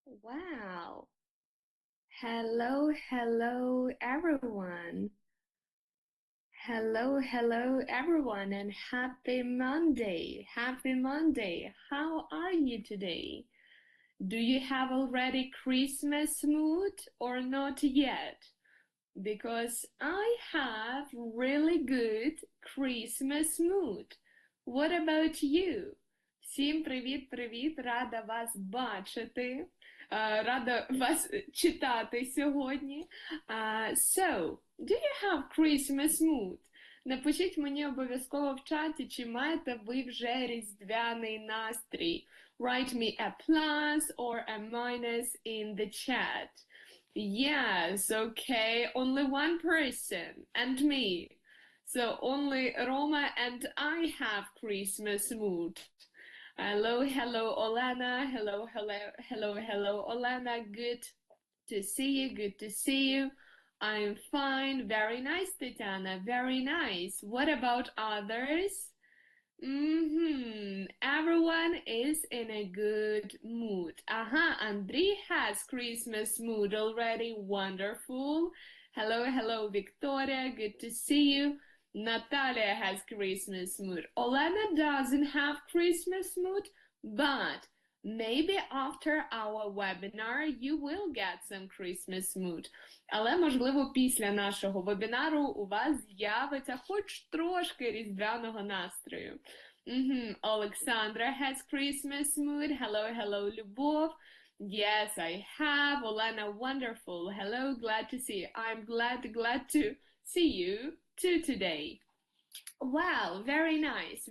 Wow. Hello, everyone. Hello, everyone, and happy Monday. Happy Monday. How are you today? Do you have already Christmas mood or not yet? Because I have really good Christmas mood. What about you? Всім привіт! Рада вас бачити. Рада вас читати сьогодні. Do you have Christmas mood? Напишіть мені обов'язково в чаті, чи маєте ви вже різдвяний настрій. Write me a plus or a minus in the chat. Yes, okay, only one person, and me. So only Roma and I have Christmas mood. Hello, Olena. Hello, Olena. Good to see you. I'm fine. Very nice, Tatiana. Very nice. What about others? Everyone is in a good mood. Andrei has Christmas mood already. Wonderful. Hello, Victoria. Good to see you. Natalia has Christmas mood. Olena doesn't have Christmas mood, but maybe after our webinar you will get some Christmas mood. Але, можливо, після нашого вебінару у вас з'явиться хоч трошки різдвяного настрою. Alexandra has Christmas mood. Hello, Любов. Yes, I have. Olena, wonderful. Hello, glad to see you. I'm glad to see you too today. Wow, very nice.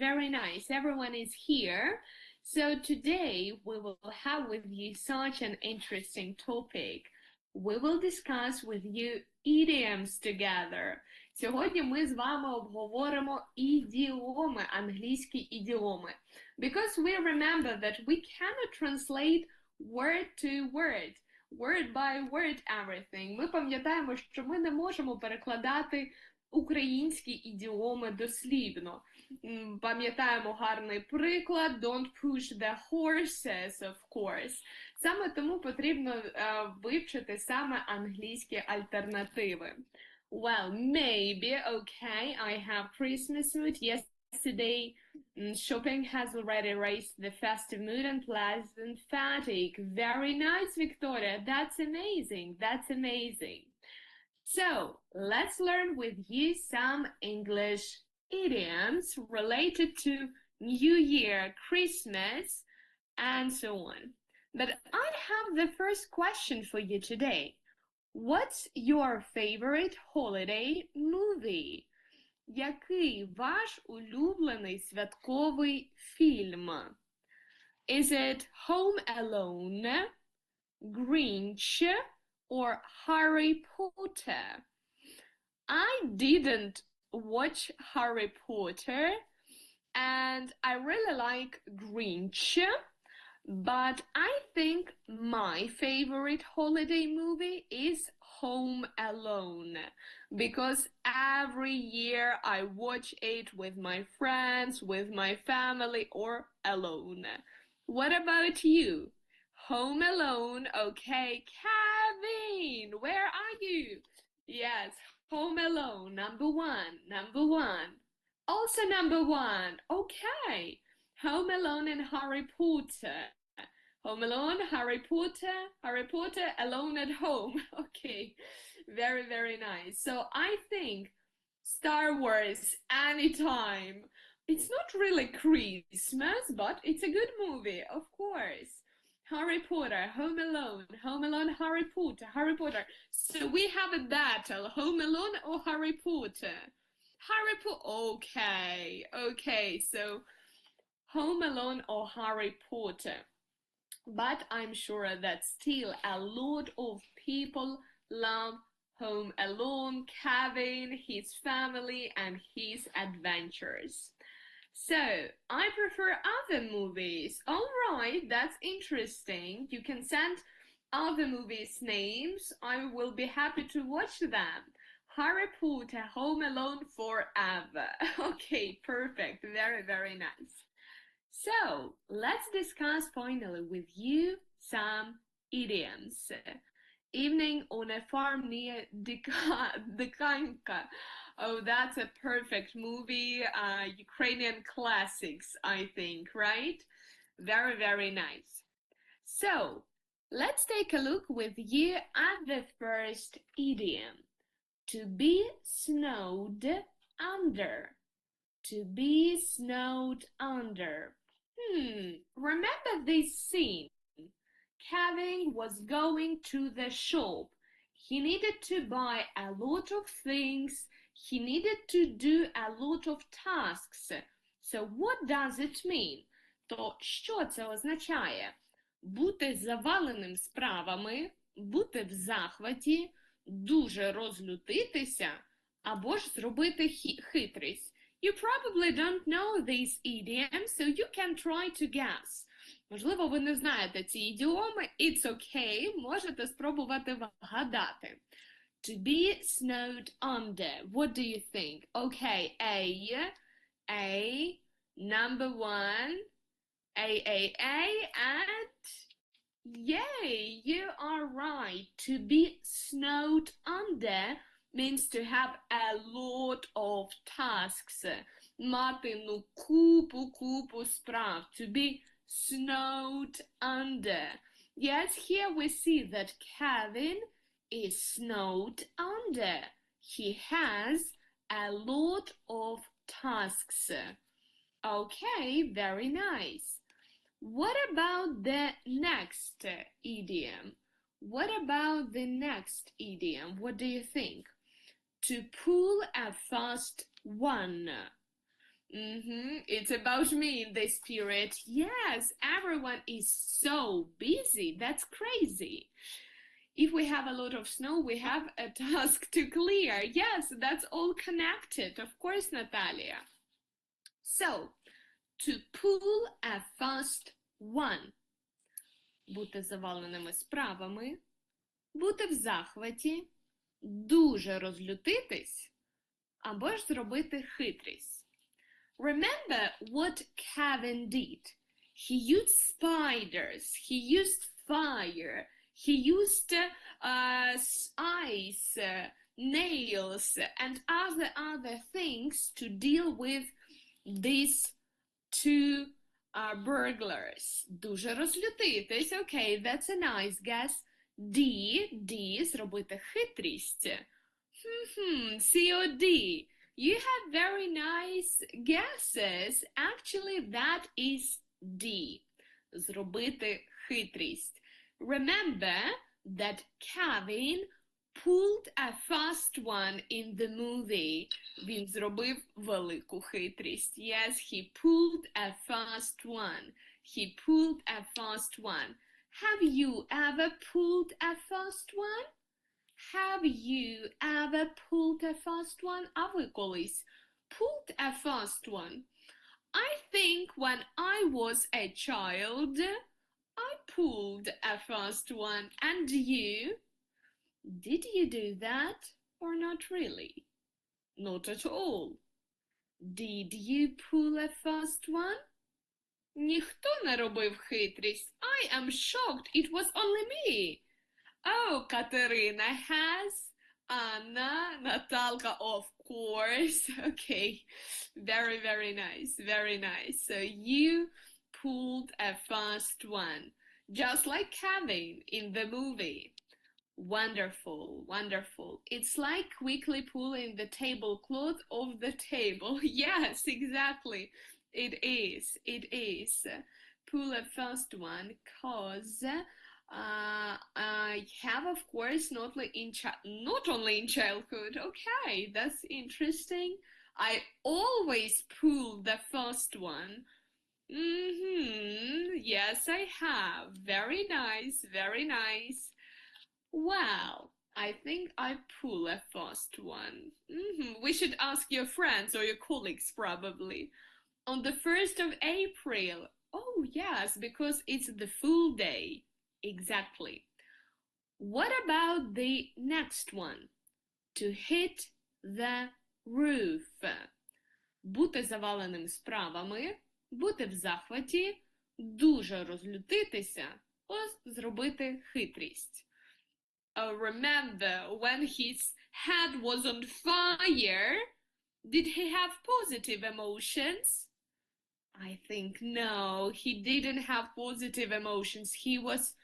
Everyone is here. So today we will have with you such an interesting topic. We will discuss with you idioms together. Сьогодні ми з вами обговоримо ідіоми, англійські ідіоми. Because we remember that we cannot translate word to word by word everything. Ми пам'ятаємо, що ми не можемо перекладати українські ідіоми дослівно. Пам'ятаємо гарний приклад don't push the horses, of course. Саме тому потрібно вивчити саме англійські альтернативи. Well, maybe, okay, I have Christmas mood. Yesterday, shopping has already raised the festive mood and pleasant fatigue. Very nice, Victoria. That's amazing. So, let's learn with you some English idioms related to New Year, Christmas, and so on. But I have the first question for you today. What's your favorite holiday movie? Який ваш улюблений святковий фільм? Is it Home Alone, Grinch, or Harry Potter? I didn't watch Harry Potter, and I really like Grinch, but I think my favorite holiday movie is Home Alone, because every year I watch it with my friends, with my family, or alone. What about you? Home Alone, okay. Kevin, where are you? Yes, Home Alone, number one. Also number one, okay. Home Alone and Harry Potter. Home Alone, Harry Potter, Alone at Home. Okay, very nice. So I think Star Wars anytime. It's not really Christmas, but it's a good movie, of course. Harry Potter, Home Alone, Harry Potter. So we have a battle, Home Alone or Harry Potter? Harry Potter, okay, so Home Alone or Harry Potter. But I'm sure that still a lot of people love Home Alone, Kevin, his family, and his adventures. So, I prefer other movies. Alright, that's interesting. You can send other movies' names. I will be happy to watch them. Harry Potter, Home Alone forever. Okay, perfect. Very nice. So, let's discuss finally with you some idioms. Evening on a farm near Dikanka. Oh, that's a perfect movie. Ukrainian classics, I think, right? Very, very nice. So, let's take a look with you at the first idiom. To be snowed under. To be snowed under. Remember this scene? Kevin was going to the shop. He needed to buy a lot of things. He needed to do a lot of tasks. So what does it mean? То що це означає? Бути заваленим справами, бути в захваті, дуже розлютитися або ж зробити хитрість. You probably don't know these idioms, so you can try to guess. Можливо, ви не знаєте ці ідіоми. It's okay. Можете спробувати вгадати. To be snowed under. What do you think? Okay, A, number one, A, and yay, you are right. To be snowed under means to have a lot of tasks. Мати, ну, купу справ. To be snowed under. Yes, here we see that Kevin is snowed under. He has a lot of tasks. Okay, very nice. What about the next idiom? What about the next idiom? What do you think? To pull a fast one. It's about me in this period. Yes, everyone is so busy. That's crazy. If we have a lot of snow, we have a task to clear. Yes, that's all connected. Of course, Natalia. So, to pull a fast one. Бути заваленими справами, бути в захваті, дуже розлютитись, або ж зробити хитрість. Remember what Kevin did. He used spiders, he used fire, he used ice, nails, and other things to deal with these two burglars. Дуже розлютитись. Okay, that's a nice guess. D, зробити хитрість. COD. You have very nice guesses. Actually, that is D. Зробити хитрість. Remember that Kevin pulled a fast one in the movie. Він зробив велику хитрість. Yes, he pulled a fast one. He pulled a fast one. Have you ever pulled a fast one? Have you ever pulled a fast one? А ви колись pulled a fast one? I think when I was a child, I pulled a fast one. And you? Did you do that or not really? Not at all. Did you pull a fast one? Ніхто не робив хитрість. I am shocked. It was only me. Oh, Katerina has. Anna, Natalka, of course. Okay, very, very nice, very nice. So you pulled a fast one, just like Kevin in the movie. Wonderful, wonderful. It's like quickly pulling the tablecloth off the table. Yes, exactly. It is, it is. Pull a fast one, cause I have, of course, not only in childhood. Okay, that's interesting. I always pull the first one. Yes, I have. Very nice, very nice. Well, I think I pull a first one. We should ask your friends or your colleagues probably. On the 1st of April. Oh, yes, because it's the full day. Exactly. What about the next one? To hit the roof. Бути заваленим справами, бути в захваті, дуже розлютитися зробити хитрість. Remember when his head was on fire, did he have positive emotions? I think no, he didn't have positive emotions. He was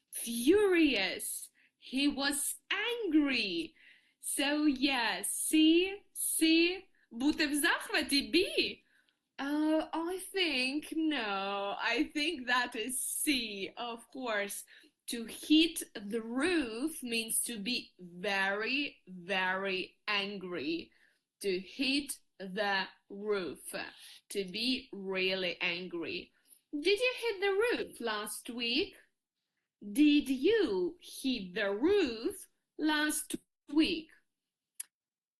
furious. He was angry. So yes, see, бути в захваті, be. I think no. I think that is C, of course. To hit the roof means to be very, very angry. To hit the roof. To be really angry. Did you hit the roof last week? Did you hit the roof last week?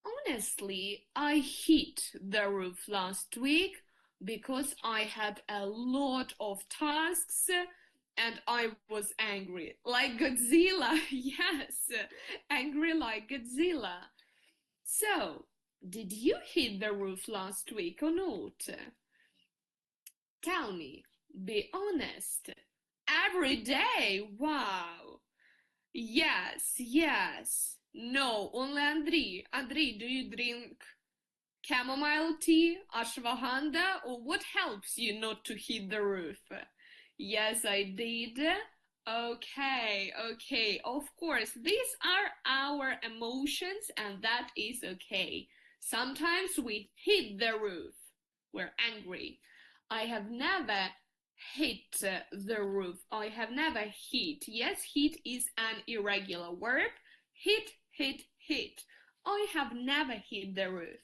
Honestly, I hit the roof last week because I had a lot of tasks and I was angry. Like Godzilla, yes, angry like Godzilla. So, did you hit the roof last week or not? Tell me, be honest. Every day, wow. Yes, yes. No, only Andri. Andri, do you drink chamomile tea, ashwagandha, or what helps you not to hit the roof? Yes, I did. Okay, okay. Of course, these are our emotions, and that is okay. Sometimes we hit the roof. We're angry. I have never hit the roof. I have never hit. Yes, hit is an irregular verb. Hit, hit, hit. I have never hit the roof.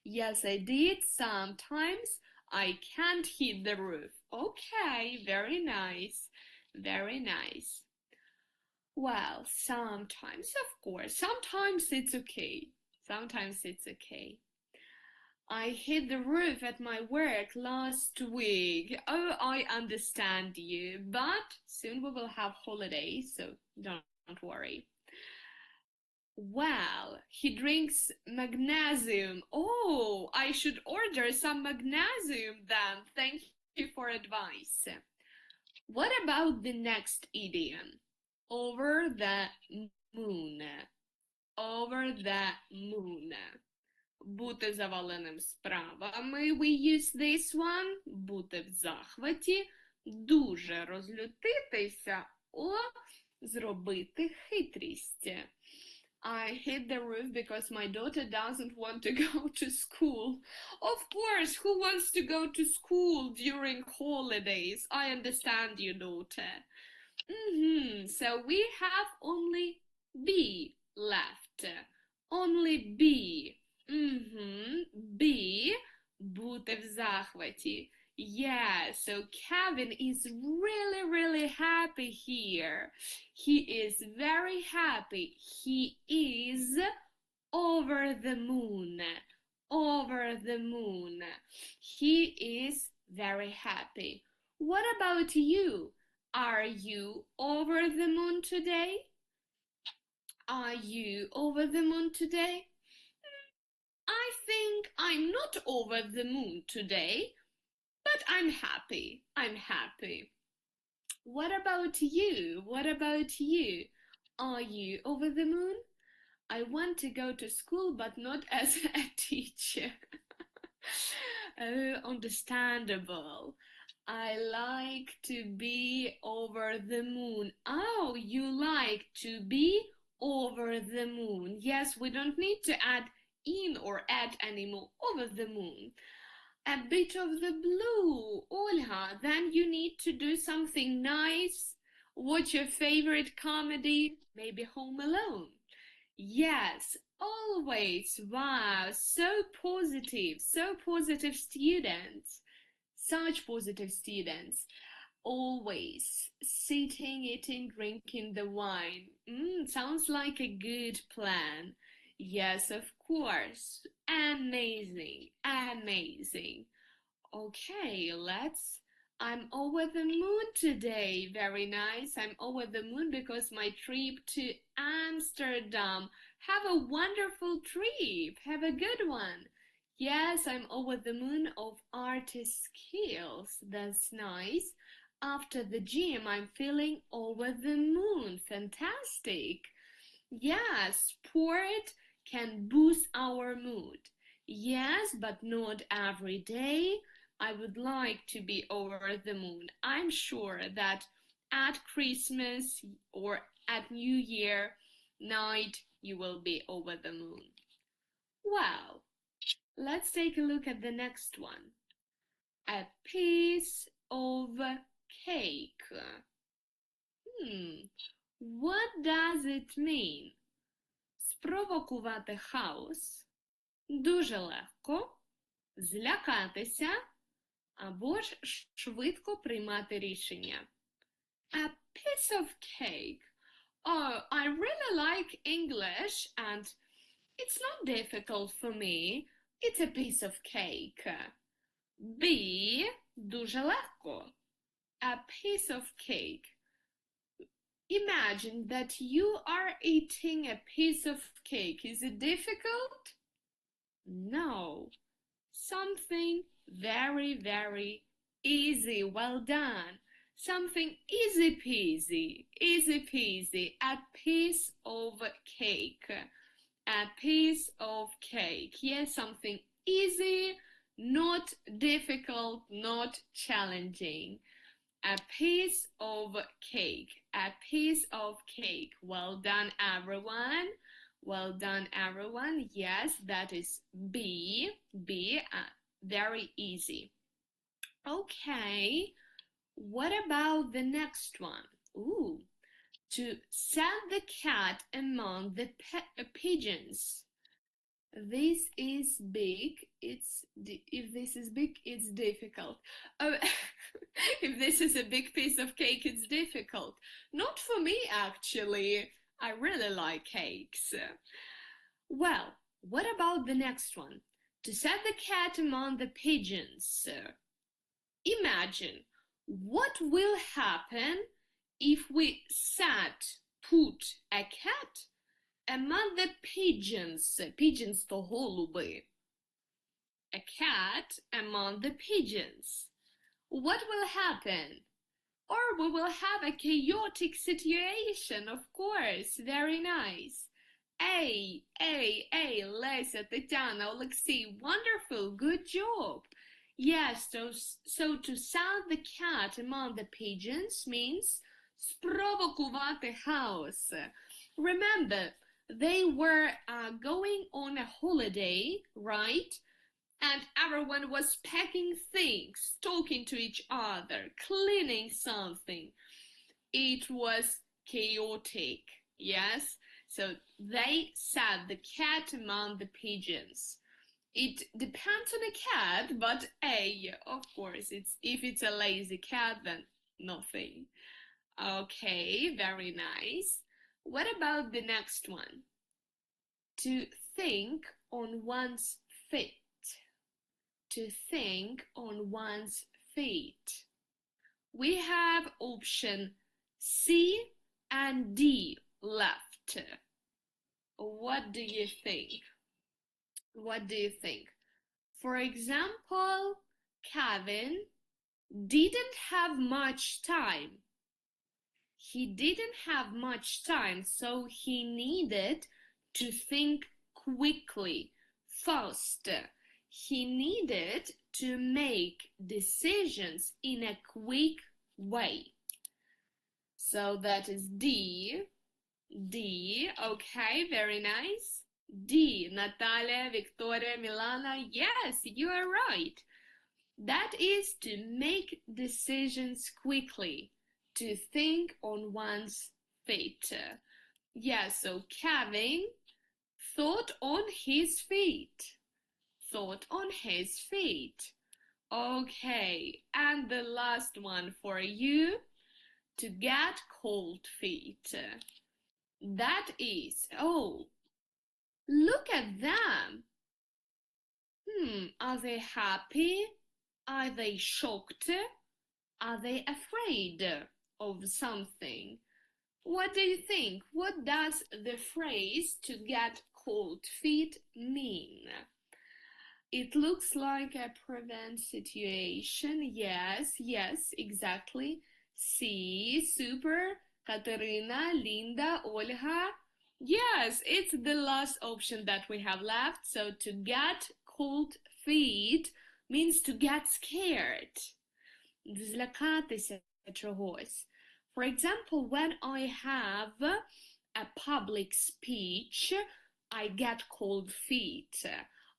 Yes, I did. Sometimes I can't hit the roof. Okay, very nice. Very nice. Well, sometimes, of course. Sometimes it's okay. Sometimes it's okay. I hit the roof at my work last week. Oh, I understand you, but soon we will have holidays, so don't worry. Well, he drinks magnesium. Oh, I should order some magnesium then. Thank you for advice. What about the next idiom? Over the moon. Over the moon. Бути заваленим справами. We use this one. Бути в захваті. Дуже розлютитися. О, зробити хитрість. I hit the roof because my daughter doesn't want to go to school. Of course, who wants to go to school during holidays? I understand you, daughter. So we have only B left. Only B. B. Бути в захваті. Yeah, so Kevin is really, really happy here. He is very happy. He is over the moon. Over the moon. He is very happy. What about you? Are you over the moon today? Are you over the moon today? I think I'm not over the moon today, but I'm happy. I'm happy. What about you? What about you? Are you over the moon? I want to go to school, but not as a teacher. Oh, understandable. I like to be over the moon. Oh, you like to be over the moon. Yes, we don't need to add in or add anymore. Over the moon. A bit of the blue. Olha, then you need to do something nice. Watch your favorite comedy, maybe Home Alone. Yes, always. Wow, so positive students. Such positive students. Always sitting, eating, drinking the wine. Sounds like a good plan. Yes, of course. Amazing, amazing. Okay, let's. I'm over the moon today. Very nice. I'm over the moon because my trip to Amsterdam. Have a wonderful trip. Have a good one. Yes, I'm over the moon of artist skills. That's nice. After the gym, I'm feeling over the moon. Fantastic. Yes, sport can boost our mood. Yes, but not every day. I would like to be over the moon. I'm sure that at Christmas or at New Year night you will be over the moon. Well, let's take a look at the next one. A piece of cake. What does it mean? Спровокувати хаос, дуже легко, злякатися або ж швидко приймати рішення. A piece of cake. Oh, I really like English and it's not difficult for me. It's a piece of cake. B. Дуже легко. A piece of cake. Imagine that you are eating a piece of cake. Is it difficult? No. Something very, very easy. Well done. Something easy peasy. Easy peasy. A piece of cake. A piece of cake. Yes, something easy, not difficult, not challenging. A piece of cake. A piece of cake. Well done, everyone. Well done, everyone. Yes, that is B. B. Very easy. Okay. What about the next one? Ooh. To set the cat among the pigeons. This is big. If this is big, it's difficult. Oh, if this is a big piece of cake, it's difficult. Not for me, actually. I really like cakes. Well, what about the next one? To set the cat among the pigeons. Imagine what will happen if we put a cat among the pigeons. Pigeons to голуби. A cat among the pigeons. What will happen? Or we will have a chaotic situation, of course. Very nice. Lesia, Tatiana, Alexei, wonderful, good job. Yes, so to sound the cat among the pigeons means sprovokувати хаос. Remember, they were going on a holiday, right? And everyone was packing things, talking to each other, cleaning something. It was chaotic, yes? So they said the cat among the pigeons. It depends on the cat, but of course, if it's a lazy cat, then nothing. Okay, very nice. What about the next one? To think on one's feet. To think on one's feet. We have option C and D left. What do you think? What do you think? For example, Kevin didn't have much time. He didn't have much time, so he needed to think quickly, fast. He needed to make decisions in a quick way. So that is D. D. Okay, very nice. D. Natalia, Victoria, Milana. Yes, you are right. That is to make decisions quickly, to think on one's feet. Yeah, so Kevin thought on his feet. Thought on his feet. Okay, and the last one for you, to get cold feet. That is, oh, look at them. Are they happy? Are they shocked? Are they afraid of something? What do you think? What does the phrase to get cold feet mean? It looks like a prevent situation. Yes, yes, exactly. See, super. Katerina, Linda, Olga. Yes, it's the last option that we have left. So to get cold feet means to get scared. Злякатися чогось. For example, when I have a public speech, I get cold feet.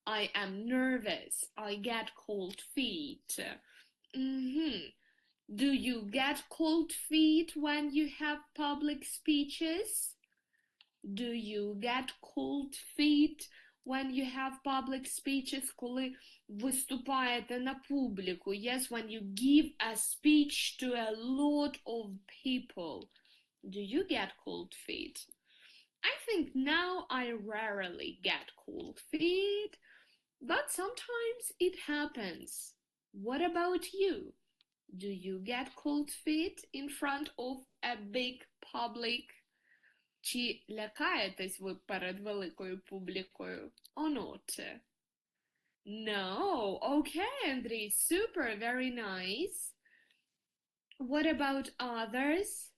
I am nervous. I get cold feet. Mhm. Do you get cold feet when you have public speeches? Do you get cold feet when you have public speeches, коли виступаєте на публіку? Yes, when you give a speech to a lot of people. Do you get cold feet? I think now I rarely get cold feet, but sometimes it happens. What about you? Do you get cold feet in front of a big public? Чи лякаєтесь ви перед великою публікою? Or not? No. Okay, Andrei, super, very nice. What about others?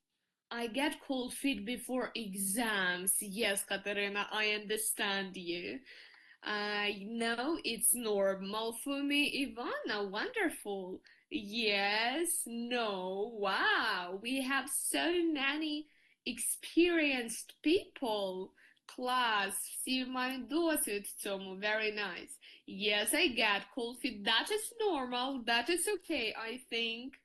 I get cold feet before exams. Yes, Katerina, I understand you. I know it's normal for me, Ivana. Wonderful. Yes, no. Wow, we have so many experienced people. Class, всі мають досвід в цьому. Very nice. Yes, I get cold feet. That is normal. That is okay, I think.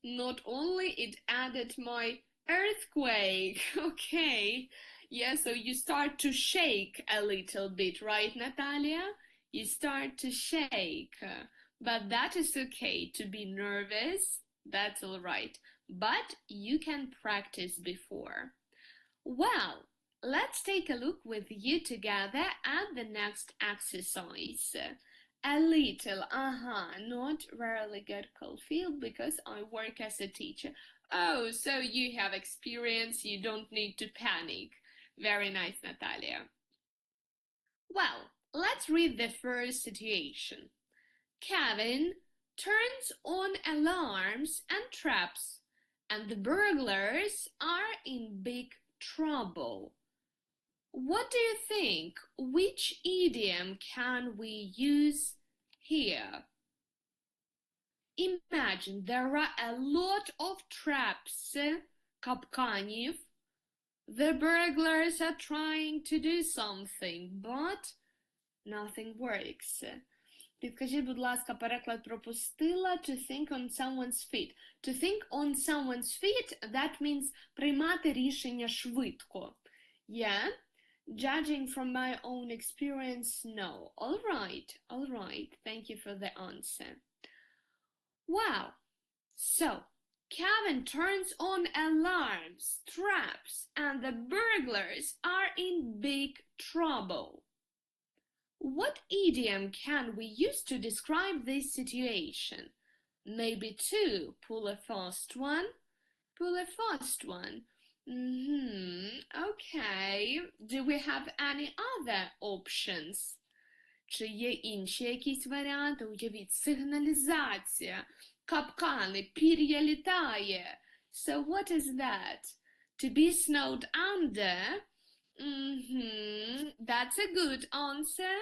Not only it added my earthquake. Okay. Yeah, so you start to shake a little bit, right, Natalia? You start to shake. But that is okay to be nervous. That's all right. But you can practice before. Well, let's take a look with you together at the next exercise. A little, not rarely get cold feet because I work as a teacher. Oh, so you have experience, you don't need to panic. Very nice, Natalia. Well, let's read the first situation. Kevin turns on alarms and traps, and the burglars are in big trouble. What do you think? Which idiom can we use here? Imagine there are a lot of traps, капканів. The burglars are trying to do something, but nothing works. Підкажіть, будь ласка, переклад пропустила. To think on someone's feet. To think on someone's feet, that means приймати рішення швидко. Yeah? Judging from my own experience, no. All right. Thank you for the answer. Wow. So, Kevin turns on alarms, traps, and the burglars are in big trouble. What idiom can we use to describe this situation? Maybe two. Pull a fast one. Pull a fast one. Okay. Do we have any other options? Чи є інші якісь варіанти? Уявіть, сигналізація, капкани, пір'я літає. So what is that? To be snowed under? That's a good answer.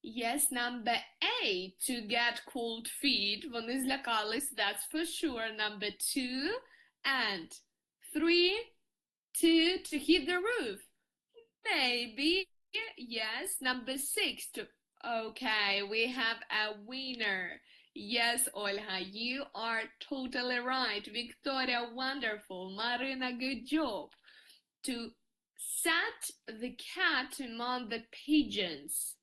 Yes, number 8, to get cold feet. Вони злякались, that's for sure. Number 2 and 3, to hit the roof. Maybe, yes. Number 6, to... Okay, we have a winner. Yes, Olga, you are totally right. Victoria, wonderful. Marina, good job. To set the cat among the pigeons.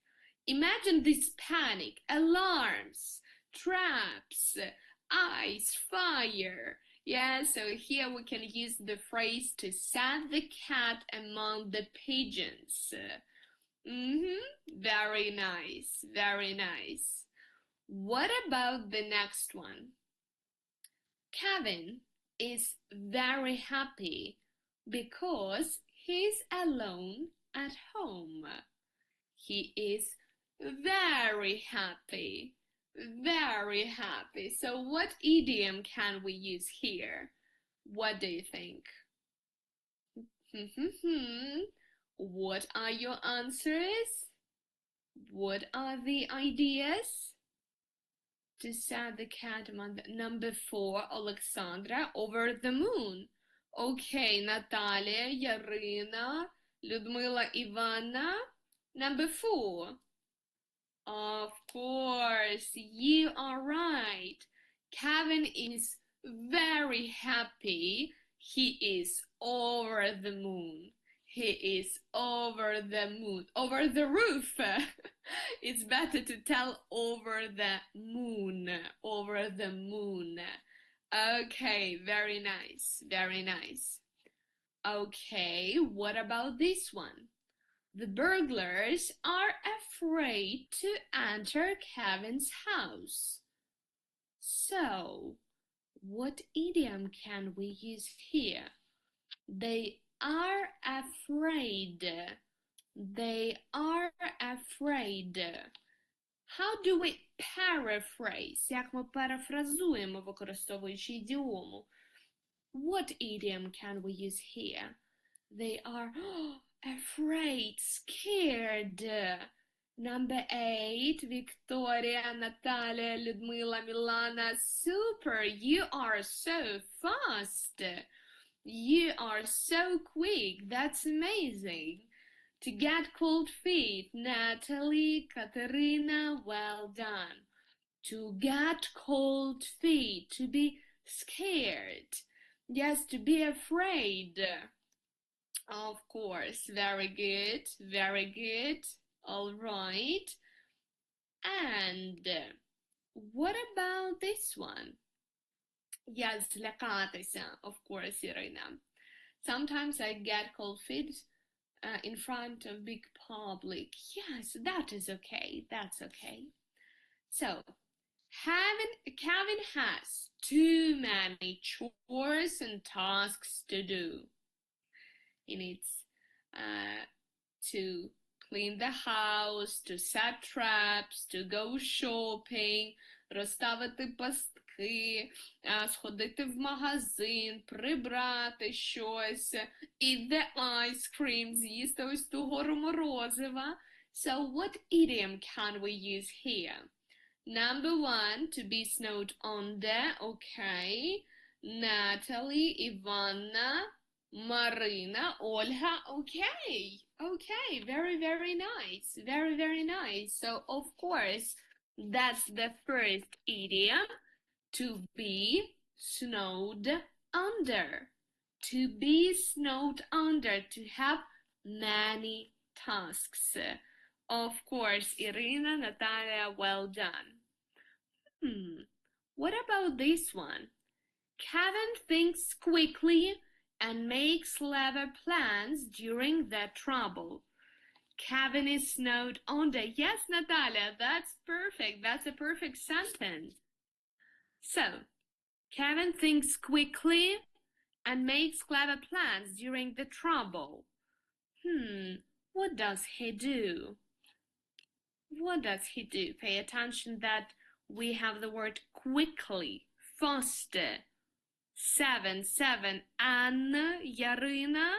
Imagine this panic, alarms, traps, ice, fire. Yeah, so here we can use the phrase to set the cat among the pigeons. Very nice, very nice. What about the next one? Kevin is very happy because he's alone at home. He is Very happy. Very happy. So what idiom can we use here? What do you think? What are your answers? What are the ideas? To set the cat number 4, Alexandra, over the moon. Okay, Natalia, Yarina, Людмила, Ivana, number 4. Of course, you are right. Kevin is very happy. He is over the moon. He is over the moon. Over the roof. It's better to tell over the moon. Over the moon. Okay, very nice. Very nice. Okay, what about this one? The burglars are afraid to enter Kevin's house. So, what idiom can we use here? They are afraid. They are afraid. How do we paraphrase? Як ми парафразуємо, використовуючи ідіому? What idiom can we use here? They are afraid, scared. Number 8, Victoria, Natalia, Ludmila, Milana. Super, you are so fast. You are so quick. That's amazing. To get cold feet, Natalie, Katerina, well done. To get cold feet, to be scared. Yes, to be afraid. Of course, very good, very good. All right. And what about this one? Yes, злякатися, of course, Irina. Sometimes I get cold feet in front of big public. Yes, that is okay. That's okay. So, Kevin has too many chores and tasks to do. He needs to clean the house, to set traps, to go shopping, розставити пастки, сходити в магазин, прибрати щось, eat the ice cream, з'їсти ось ту гору морозива. So what idiom can we use here? Number 1, to be snowed under, okay. Natalie, Ivana, Marina, Olha, okay. Okay, very, very nice. Very, very nice. So, of course, that's the first idiom, to be snowed under. To be snowed under, to have many tasks. Of course, Irina, Natalia, well done. What about this one? Kevin thinks quickly and makes clever plans during the trouble. Kevin is snowed under. Yes, Natalia, that's perfect. That's a perfect sentence. So, Kevin thinks quickly and makes clever plans during the trouble. What does he do? What does he do? Pay attention that we have the word quickly, faster. 7, 7. Anna, Yarina,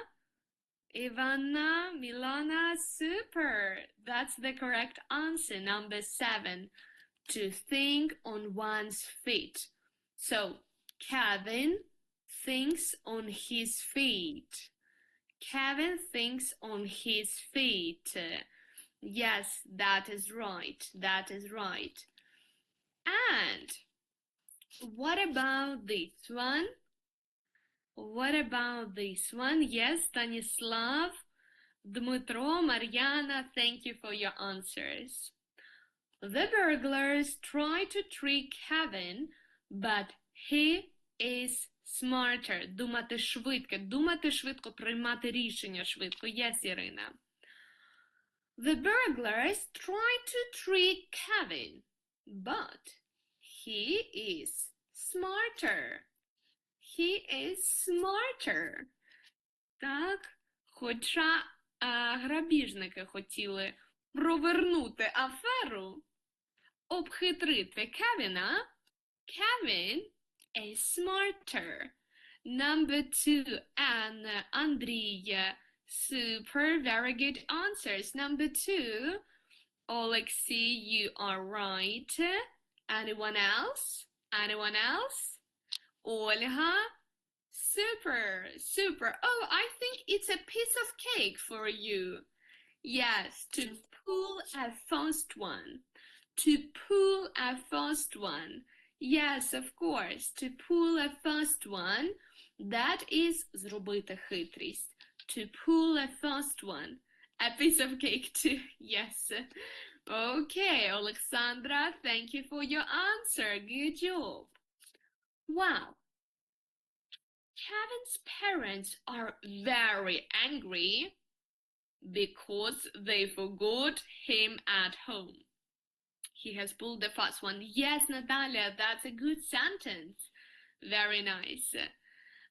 Ivana, Milana, super. That's the correct answer, number 7. To think on one's feet. So, Kevin thinks on his feet. Kevin thinks on his feet. Yes, that is right. That is right. And what about this one? What about this one? Yes, Stanislav, Dmitro, Mariana, thank you for your answers. The burglars try to trick Kevin, but he is smarter. Думати швидко, приймати рішення швидко. Yes, Irina. The burglars try to trick Kevin, but he is smarter. He is smarter. Так, хоча грабіжники хотіли провернути аферу, обхитрити Кевіна. Kevin is smarter. Number two, and Andrea, super, very good answers. Number two, Alexei, you are right. Anyone else? Anyone else? Olha, super, super. Oh, I think it's a piece of cake for you. Yes, to pull a fast one. To pull a fast one. Yes, of course. To pull a fast one. That is зробити хитрість. To pull a fast one. A piece of cake too. Yes. Okay, Alexandra, thank you for your answer. Good job. Wow. Kevin's parents are very angry because they forgot him at home. He has pulled the fast one. Yes, Natalia, that's a good sentence. Very nice.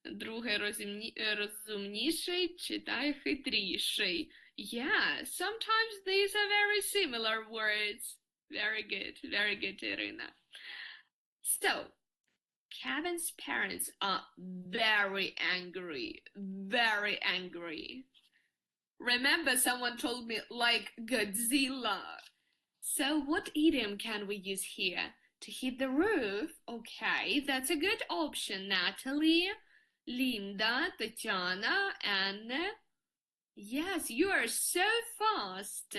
Друге розумніший читає хитріший. Yeah, sometimes these are very similar words. Very good, Irina. So, Kevin's parents are very angry. Very angry. Remember, someone told me like Godzilla. So what idiom can we use here? To hit the roof? Okay, that's a good option. Natalie, Linda, Tatiana, and yes, you are so fast.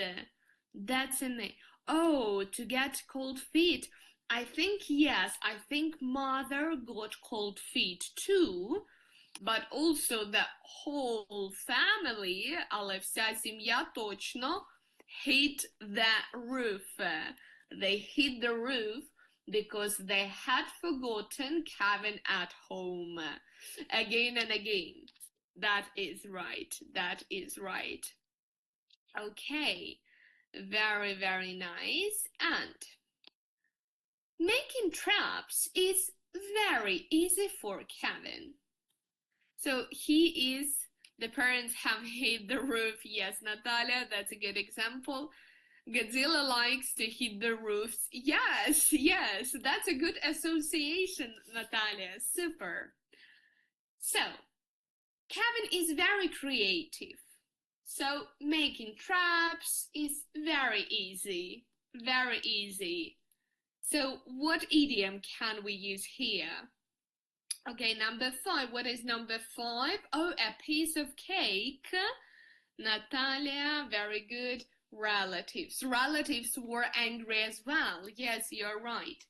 That's amazing. Oh, to get cold feet. I think yes, I think mother got cold feet too. But also the whole family, але вся сім'я точно, hit the roof. They hit the roof because they had forgotten Kevin at home. Again and again. That is right. That is right. Okay. Very, very nice. And making traps is very easy for Kevin. So the parents have hit the roof. Yes, Natalia, that's a good example. Godzilla likes to hit the roofs. Yes, yes, that's a good association, Natalia. Super. So, Kevin is very creative. So, making traps is very easy. Very easy. So, what idiom can we use here? Okay, number five. What is number five? Oh, a piece of cake. Natalia, very good. Relatives. Relatives were angry as well. Yes, you're right.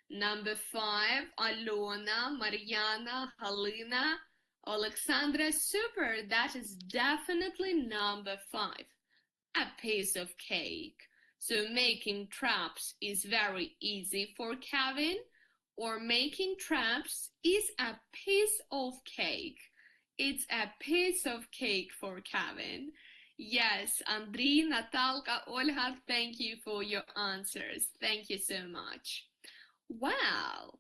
Number five. Alona, Mariana, Halina, Alexandra. Super. That is definitely number five. A piece of cake. So making traps is very easy for Kevin. Or making traps is a piece of cake. It's a piece of cake for Kevin. Yes, Andrei, Natalka, Olga, thank you for your answers. Thank you so much. Wow,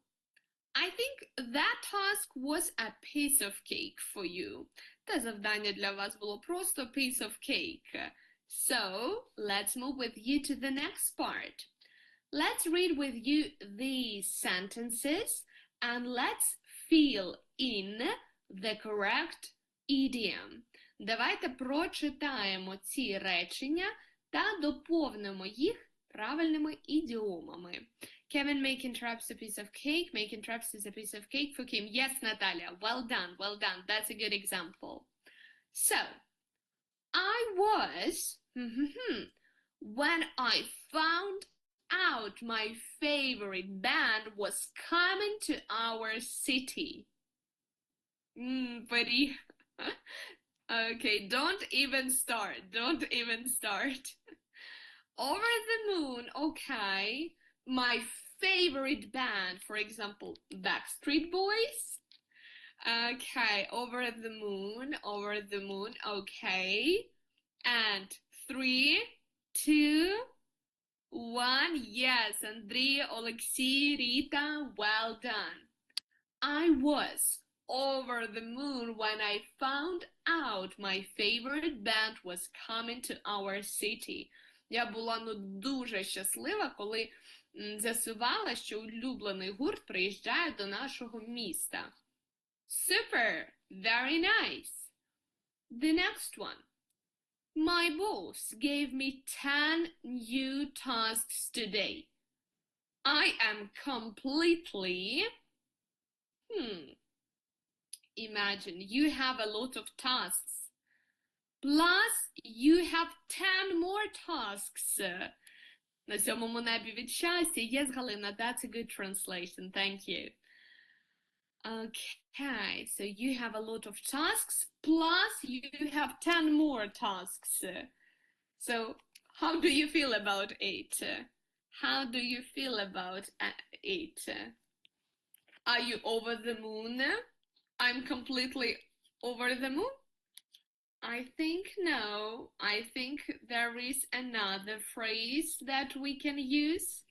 I think that task was a piece of cake for you. Те завдання для вас було просто piece of cake. So, let's move with you to the next part. Let's read with you these sentences and let's fill in the correct idiom. Давайте прочитаємо ці речення та доповнимо їх правильними ідіомами. Kevin making traps a piece of cake. Making traps is a piece of cake for Kim. Yes, Natalia. Well done. Well done. That's a good example. So, I was, when I found out my favorite band was coming to our city. Buddy. Okay, don't even start. Don't even start. Over the moon, okay. My favorite band, for example, Backstreet Boys. Okay, over the moon, okay. And 3, 2, 1. Yes, Andrea, Alexei, Rita, well done. I was over the moon when I found out my favorite band was coming to our city. Я була дуже щаслива, коли з'ясувала, що улюблений гурт приїжджає до нашого міста. Super! Very nice! The next one. My boss gave me 10 new tasks today. I am completely... Imagine you have a lot of tasks. Plus, you have 10 more tasks. На сьомому небі від щастя. Yes, Galina, that's a good translation. Thank you. Okay, so you have a lot of tasks, plus you have 10 more tasks. So, how do you feel about it? How do you feel about it? Are you over the moon? I'm completely over the moon? I think no. I think there is another phrase that we can use.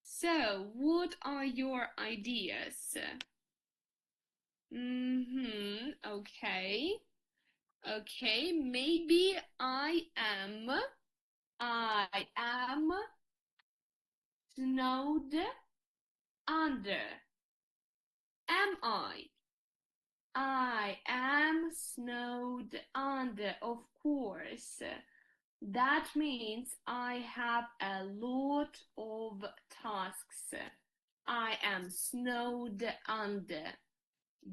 So, what are your ideas? Okay. Okay, maybe I am snowed under. Am I? I am snowed under, of course. That means I have a lot of tasks. I am snowed under.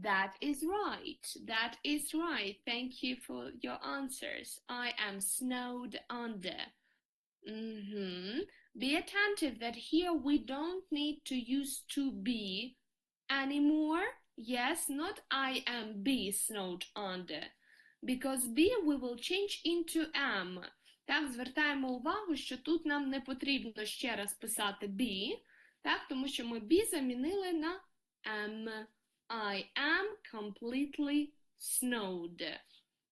That is right. That is right. Thank you for your answers. I am snowed under. Be attentive that here we don't need to use to be anymore. Yes, not I am be snowed under. Because be we will change into am. Так, звертаємо увагу, що тут нам не потрібно ще раз писати be, так, тому що ми be замінили на am. I am completely snowed.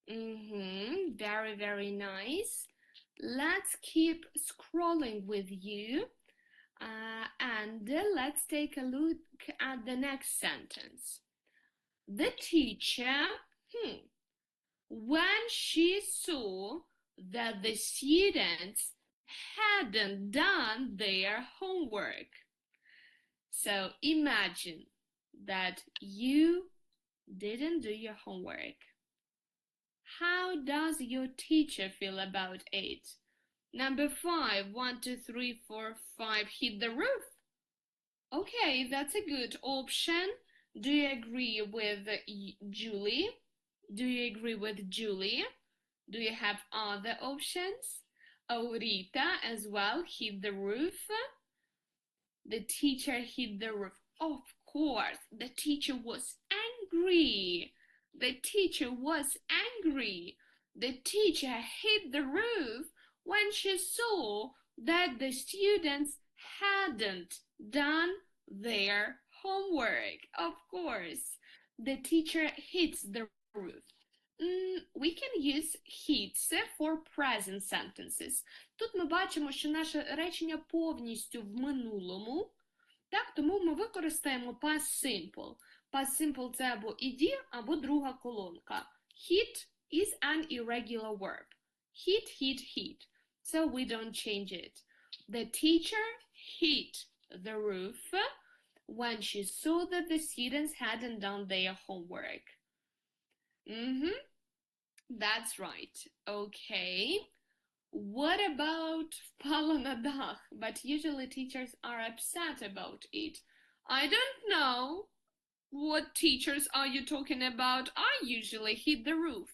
Very, very nice. Let's keep scrolling with you. And let's take a look at the next sentence. The teacher, when she saw that the students hadn't done their homework. So imagine that you didn't do your homework. How does your teacher feel about it? Number 5, 1, 2, 3, 4, 5, hit the roof. Okay, that's a good option. Do you agree with Julie? Do you agree with Julie? Do you have other options? Oh, Rita as well, hit the roof. The teacher hit the roof. Of course, the teacher was angry. The teacher was angry. The teacher hit the roof when she saw that the students hadn't done their homework. Of course, the teacher hits the roof. We can use hits for present sentences. Тут ми бачимо, що наше речення повністю в минулому, так, тому ми використаємо past simple. Past simple – це або ed, або друга колонка. Hit is an irregular verb. Hit, hit, hit. So we don't change it. The teacher hit the roof when she saw that the students hadn't done their homework. That's right. Okay. What about впало на дах? But usually teachers are upset about it. I don't know. What teachers are you talking about? I usually hit the roof.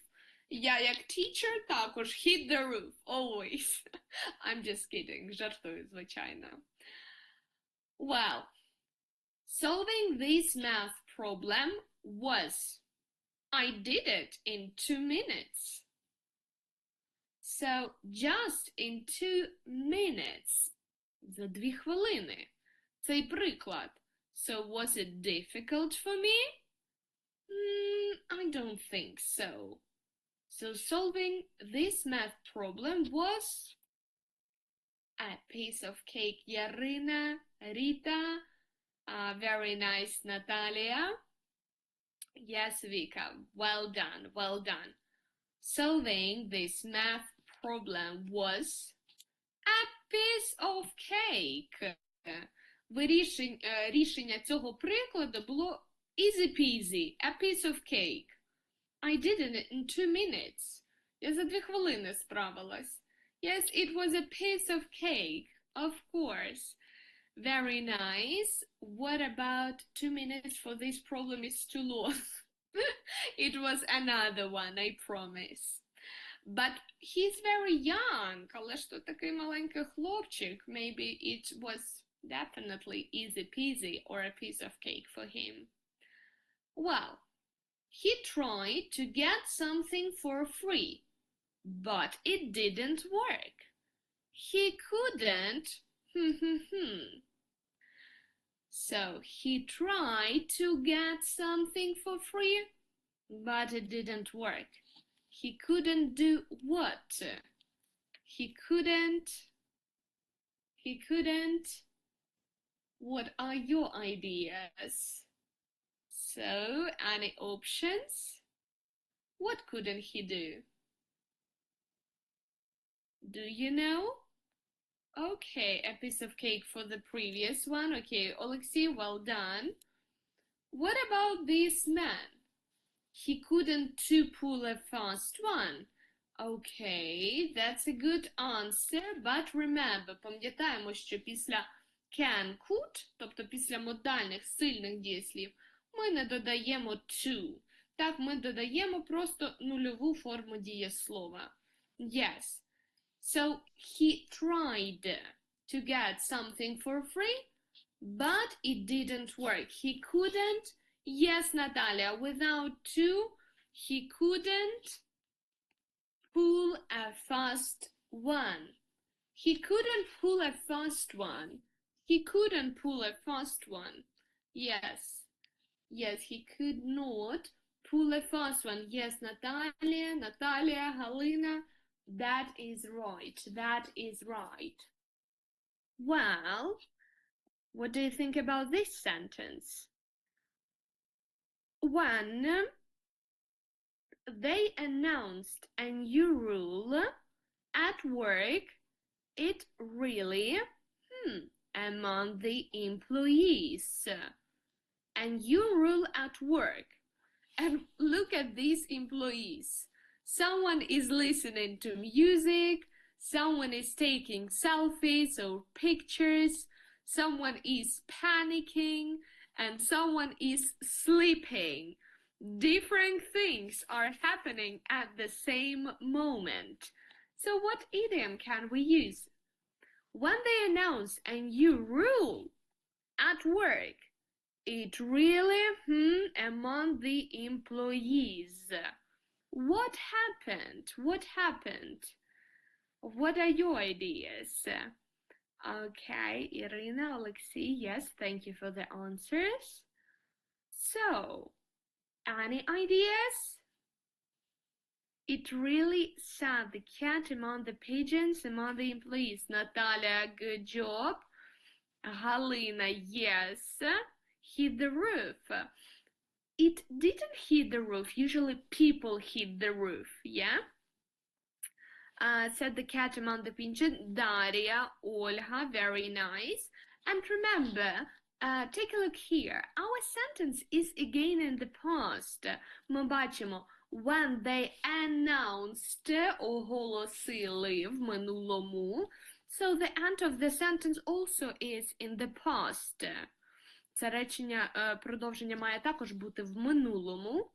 Я як teacher також hit the roof. Always. I'm just kidding. Жартую, звичайно. Well, solving this math problem was... I did it in 2 minutes. So, just in 2 minutes. За 2 хвилини. Цей приклад. So, was it difficult for me? I don't think so. So, solving this math problem was a piece of cake. Yarina, Rita, very nice, Natalia. Yes, Vika, well done, well done. Solving this math problem was piece of cake. Рішення цього прикладу було easy peasy, a piece of cake. I did it in 2 minutes. Я за 2 хвилини справилась. Yes, it was a piece of cake, of course. Very nice. What about 2 minutes for this problem is too long? It was another one, I promise. But he's very young. Але ж то такий маленький хлопчик. Maybe it was definitely easy peasy or a piece of cake for him. Well, he tried to get something for free, but it didn't work. He couldn't. So he tried to get something for free, but it didn't work. He couldn't do what? He couldn't. What are your ideas? So, any options? What couldn't he do? Do you know? Okay, a piece of cake for the previous one. Okay, Alexei, well done. What about this man? He couldn't pull a fast one. Okay, that's a good answer, but remember, пам'ятаємо, що після can, could, тобто після модальних сильних дієслів, ми не додаємо to. Так, ми додаємо просто нульову форму дієслова. Yes. So he tried to get something for free, but it didn't work. He couldn't. Yes, Natalia, without to, he couldn't pull a fast one. He couldn't pull a fast one. He couldn't pull a fast one. Yes. Yes, he could not pull a fast one. Yes, Natalia, Halina, that is right. That is right. Well, what do you think about this sentence? When they announced a new rule at work, it really, among the employees. A new rule at work. And look at these employees. Someone is listening to music, someone is taking selfies or pictures, someone is panicking, and someone is sleeping. Different things are happening at the same moment. So what idiom can we use? When they announce a new rule at work, it really, among the employees. What happened? What happened? What are your ideas? Okay, Irina, Alexei, yes, thank you for the answers. So, any ideas? It really sat the cat among the pigeons, among the employees. Natalia, good job. Halina, yes. Hit the roof. It didn't hit the roof. Usually people hit the roof, yeah? Said the cat among the pigeons. Daria, Olha, very nice. And remember, take a look here. Our sentence is again in the past. Ми бачимо, when they announced, оголосили в минулому. So the end of the sentence also is in the past. Це речення, продовження має також бути в минулому.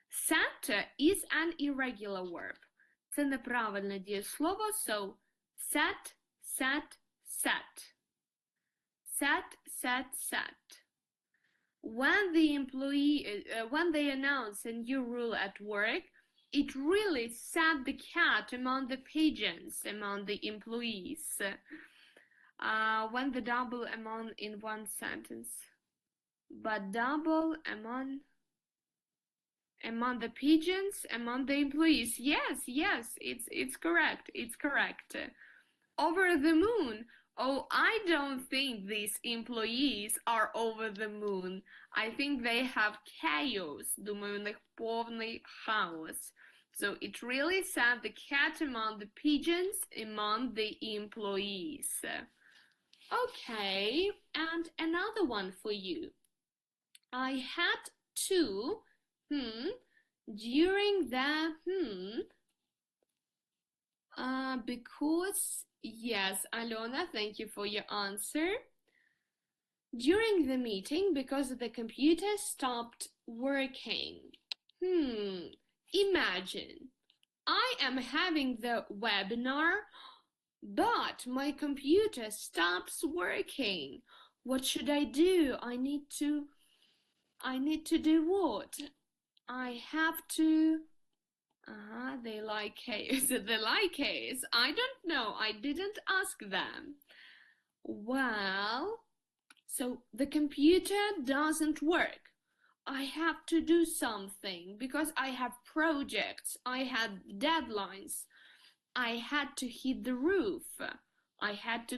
Set is an irregular verb. Це неправильне дієслово, so set, set, set. Set, set, set. When they announce a new rule at work, it really set the cat among the pigeons, among the employees. When the double among in one sentence. But double among the pigeons, among the employees. Yes, it's correct. It's correct. Over the moon. Oh, I don't think these employees are over the moon. I think they have chaos. Думаю, у них повний хаос. So it really set the cat among the pigeons among the employees. Okay, and another one for you. I had to, during the, because, yes, Alona, thank you for your answer. During the meeting, because the computer stopped working. Imagine, I am having the webinar, but my computer stops working. What should I do? I need to do what? I have to, they like chaos. They like chaos. I don't know. I didn't ask them. Well, so the computer doesn't work. I have to do something because I have projects, I had deadlines, I had to hit the roof, I had to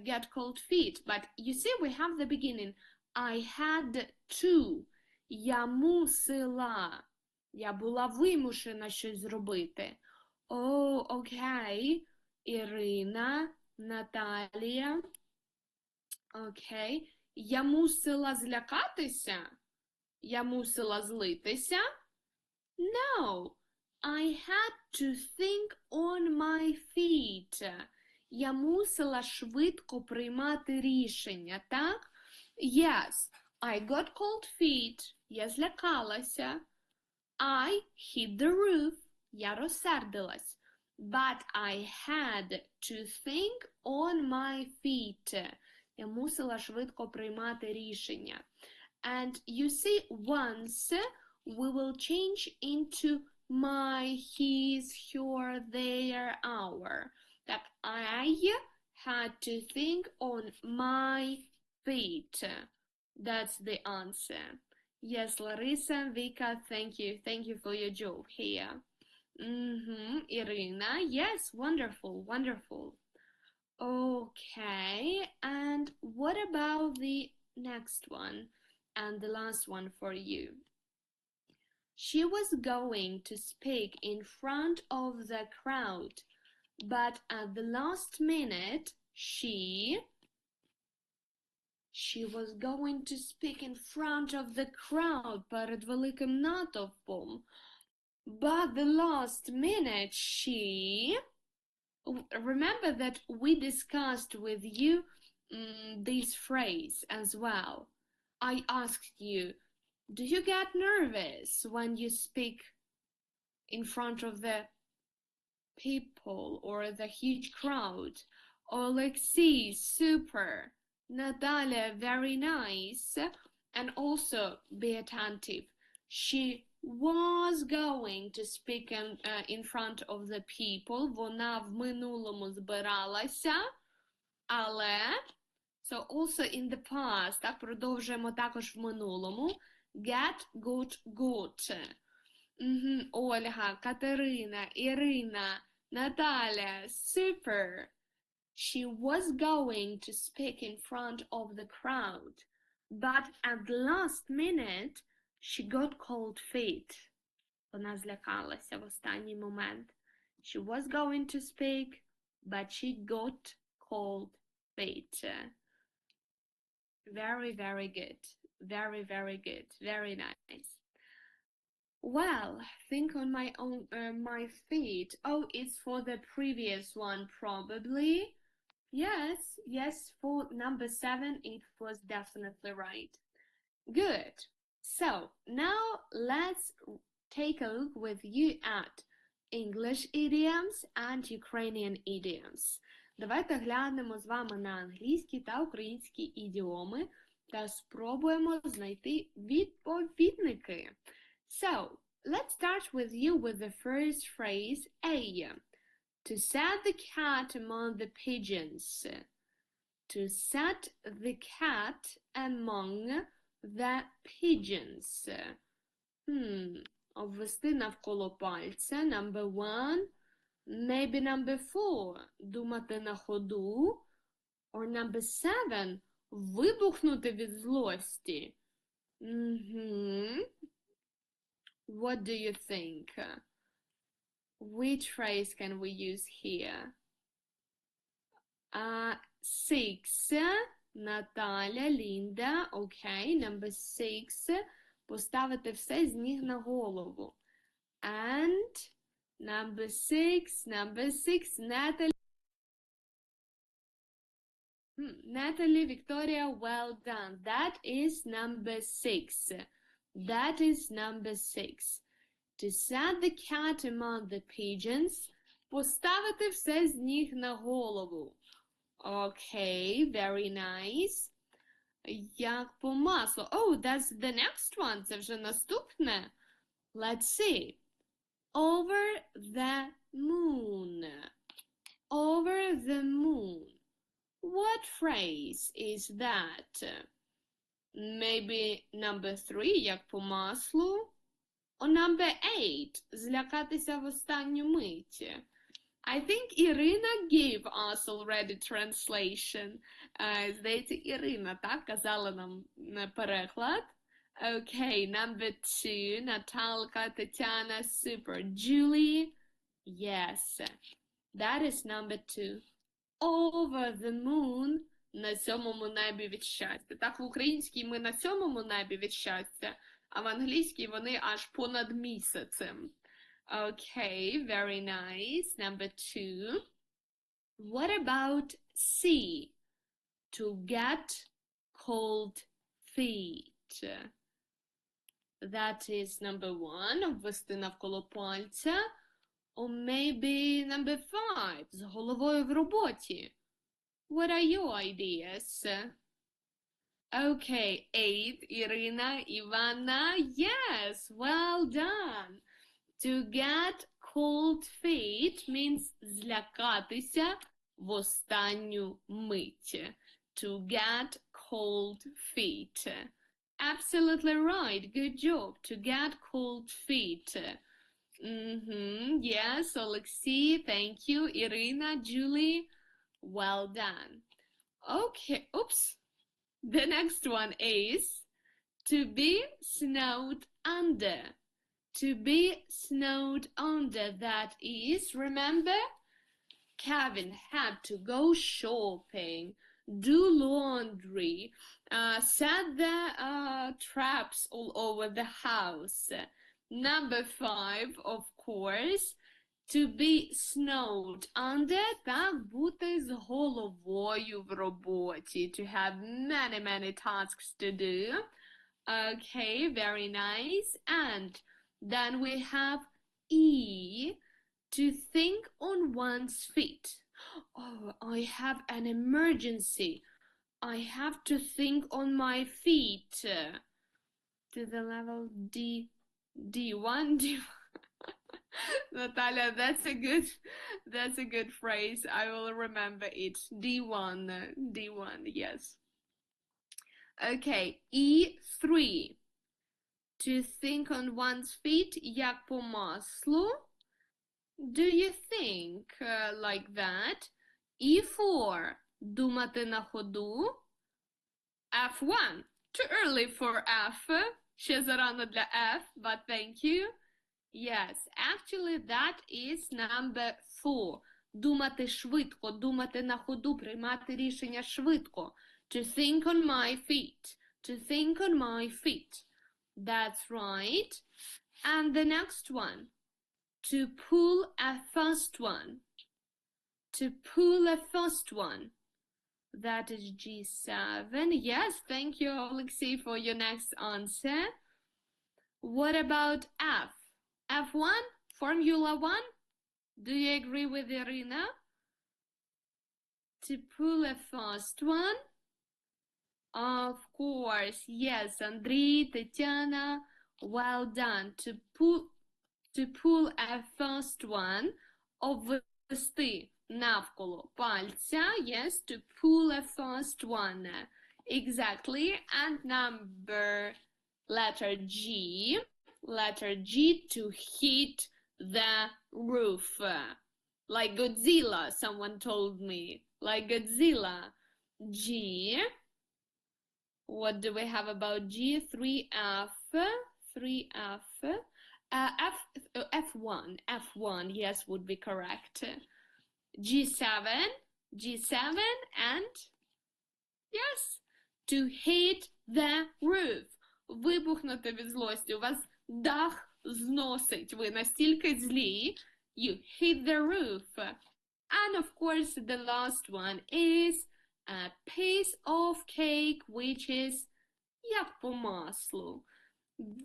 get cold feet. But you see, we have the beginning. I had to. Я мусила. Я була вимушена щось зробити. Oh, окей. Ірина, Наталія. Окей. Я мусила злякатися? Я мусила злитися? No, I had to think on my feet. Я мусила швидко приймати рішення, так? Yes, I got cold feet. Я злякалася. I hit the roof. Я розсердилась. But I had to think on my feet. Я мусила швидко приймати рішення. And you see, once we will change into my, his, her, their, our. That I had to think on my feet. That's the answer. Yes, Larissa, Vika, thank you. Thank you for your job here. Irina, yes, wonderful, wonderful. Okay, and what about the next one? And the last one for you. She was going to speak in front of the crowd, but at the last minute, she was going to speak in front of the crowd перед великим натовпом. But the last minute, she... Remember that we discussed with you this phrase as well. I asked you, do you get nervous when you speak in front of the people or the huge crowd? Alexei, super. Natalia, very nice. And also be attentive. She was going to speak in front of the people. Вона в минулому збиралася, але... So also in the past, так, продовжуємо також в минулому. Get, got, got. Ольга, Катерина, Ірина, Наталя, super. She was going to speak in front of the crowd, but at the last minute, she got cold feet. Вона злякалася в останній момент. She was going to speak, but she got cold feet. Very, very good. Very, very good. Very nice. Well, think on my own, my feet. Oh, it's for the previous one, probably. Yes, yes, for number 7, it was definitely right. Good. So, now let's take a look with you at English idioms and Ukrainian idioms. Давайте глянемо з вами на англійські та українські ідіоми та спробуємо знайти відповідники. So, let's start with you with the first phrase, A. To set the cat among the pigeons. To set the cat among the pigeons. Обвести навколо пальця. Number 1. Maybe number 4. Думати на ходу. Or number 7. Вибухнути від злості. What do you think? Which phrase can we use here? 6. Наталя, Лінда. Окей, number 6. Поставити все з ніг на голову. And number 6, Natalie. Natalie, Victoria, well done. That is number 6. That is number 6. To set the cat among the pigeons. Поставити все з ніг на голову. Okay, very nice. Як по маслу. Oh, that's the next one. Це вже наступне. Let's see. Over the moon. Over the moon. What phrase is that? Maybe number 3, як по маслу. Or number 8, злякатися в останню мить. I think Irina gave us already translation. Здається, Ірина, так, казала нам переклад. Okay, number 2, Наталка, Тетяна, super. Julie, yes, that is number 2. Over the moon, на сьомому небі від щастя. Так, в українській ми на сьомому небі від щастя, а в англійській вони аж понад місяцем. Okay, very nice. Number 2. What about C? To get cold feet. That is number 1. Обвести навколо пальця. Or maybe number 5. З головою в роботі. What are your ideas? Okay, 8. Irina, Ivana. Yes, well done. To get cold feet means злякатися в останню мить. To get cold feet. Absolutely right. Good job. To get cold feet. Yes, Alexei, thank you. Irina, Julie, well done. Okay, oops. The next one is to be snowed under. To be snowed under, that is, remember, Kevin had to go shopping, do laundry, set the traps all over the house. Number 5, of course, to be snowed under, так, бути з головою в роботі, to have many tasks to do. Okay, very nice. And then we have E, to think on one's feet. Oh, I have an emergency. I have to think on my feet. To the level D1, D1. Natalia, that's a good phrase. I will remember it. D1, yes. Okay, E3. To think on one's feet, як по маслу. Do you think like that? E4. Думати на ходу. F1. Too early for F. Ще зарано для F, but thank you. Yes, actually that is number 4. Думати швидко, думати на ходу, приймати рішення швидко. To think on my feet. To think on my feet. That's right. And the next one. To pull a first one. To pull a first one. That is G7. Yes, thank you, Alexei, for your next answer. What about F? F1? Formula 1? Do you agree with Irina? To pull a first one? Of course, yes, Andrei, Tatiana, well done. To pull a first one, обвести навколо пальця, yes, to pull a first one. Exactly. And letter G, to hit the roof. Like Godzilla, someone told me. Like Godzilla. G. What do we have about G? 3F. 3F. F1, F1, yes, would be correct. G7, G7, and yes, to hit the roof. Вибухнути від злості. У вас дах зносить. Ви настільки злі. You hit the roof. And of course, the last one is a piece of cake, which is як по маслу.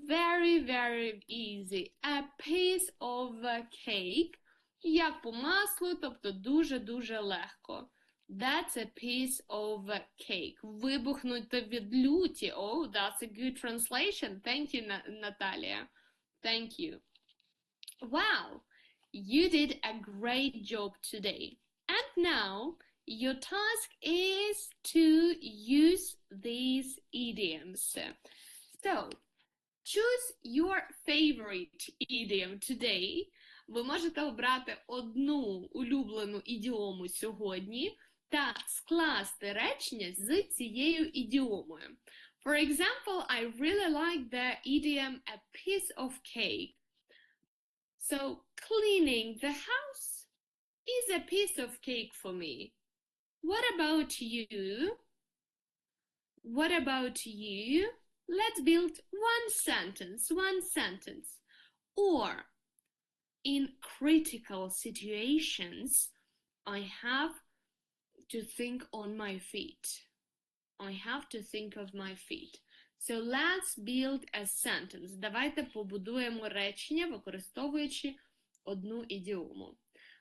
Very, very easy. A piece of cake. Як по маслу, тобто дуже-дуже легко. That's a piece of cake. Вибухнути від люті. Oh, that's a good translation. Thank you, Natalia. Thank you. Wow, you did a great job today. And now, your task is to use these idioms. So, choose your favorite idiom today. Ви можете обрати одну улюблену ідіому сьогодні та скласти речення з цією ідіомою. For example, I really like the idiom a piece of cake. So, cleaning the house is a piece of cake for me. What about you? What about you? Let's build one sentence. Or, in critical situations, I have to think on my feet. I have to think of my feet. So let's build a sentence. Давайте побудуємо речення, використовуючи одну ідіому.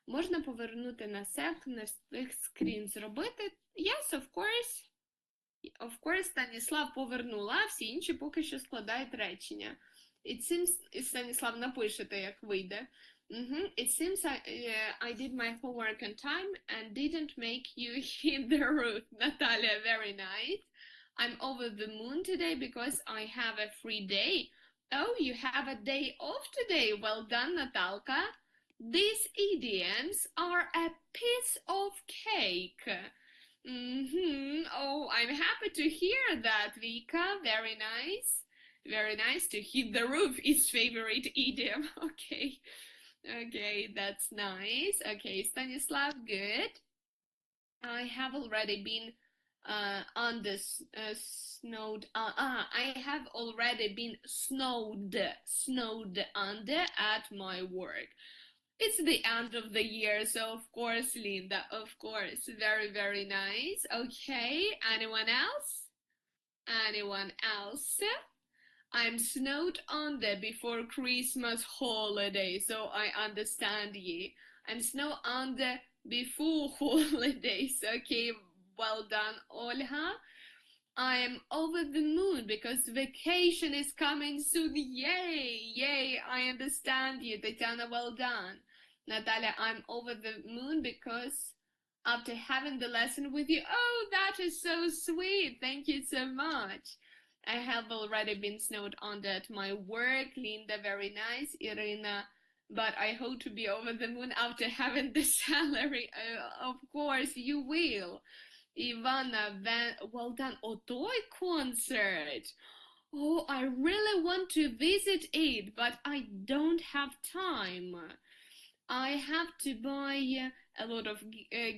Можна повернути на себе, на скрін зробити. Yes, of course. Of course, Станіслав повернула, а всі інші поки що складають речення. It seems, Станіслав, напишете, як вийде. It seems I did my homework on time and didn't make you hit the roof. Natalia, very nice. I'm over the moon today because I have a free day. Oh, you have a day off today. Well done, Natalka. These idioms are a piece of cake. Oh, I'm happy to hear that, Vika. Very nice. Very nice. To hit the roof is favorite idiom. Okay, that's nice. Okay, Stanislav, good. I have already been I have already been snowed under at my work. It's the end of the year, so of course, Linda, of course. Very, very nice. Okay, anyone else? Anyone else? I'm snowed under before Christmas holiday, so I understand ye. I'm snowed under before holidays. Okay, well done, Olha. I am over the moon because vacation is coming soon. Yay, I understand you, Tatiana, well done. Natalia, I'm over the moon because after having the lesson with you, oh, that is so sweet. Thank you so much. I have already been snowed under at my work. Linda, very nice. Irina, but I hope to be over the moon after having the salary. Of course, you will. Ivana, well done. Otoy concert. Oh, I really want to visit it, but I don't have time. I have to buy a lot of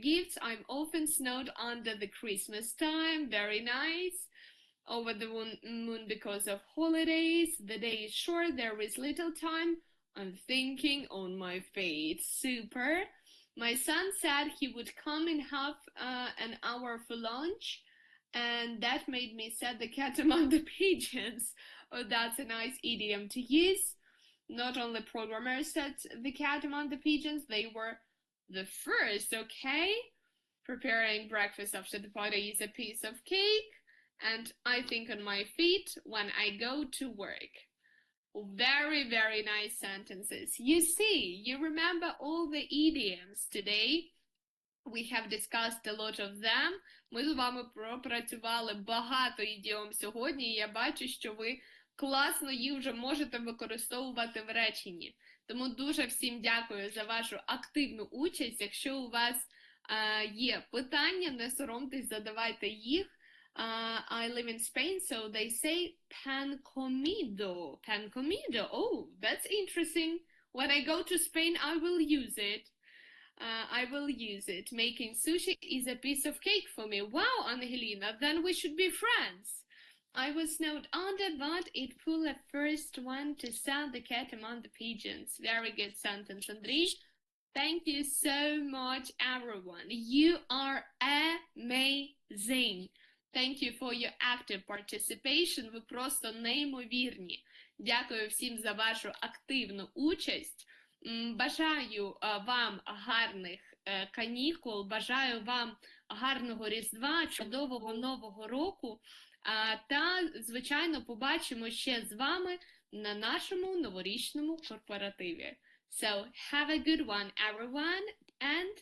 gifts. I'm often snowed under the Christmas time. Very nice. Over the moon because of holidays. The day is short. There is little time. I'm thinking on my fate. Super. My son said he would come in half an hour for lunch, and that made me set the cat among the pigeons. Oh, that's a nice idiom to use. Not only programmers set the cat among the pigeons, they were the first, okay? Preparing breakfast after the party is a piece of cake, and I think on my feet when I go to work. Very, very nice sentences. You see, you remember all the idioms today. We have discussed a lot of them. Ми з вами пропрацювали багато ідіом сьогодні, і я бачу, що ви класно їх вже можете використовувати в реченні. Тому дуже всім дякую за вашу активну участь. Якщо у вас є питання, не соромтесь, задавайте їх. I live in Spain, so they say pan comido. Pan comido. Oh, that's interesting. When I go to Spain, I will use it. I will use it. Making sushi is a piece of cake for me. Wow, Angelina, then we should be friends. I was snowed under, but it pulled the first one to sound the cat among the pigeons. Very good sentence, Andrei. Thank you so much, everyone. You are amazing. Thank you for your active participation. Ви просто неймовірні. Дякую всім за вашу активну участь. Бажаю вам гарних канікул, бажаю вам гарного Різдва, чудового Нового року. Та, звичайно, побачимо ще з вами на нашому новорічному корпоративі. So have a good one, everyone, and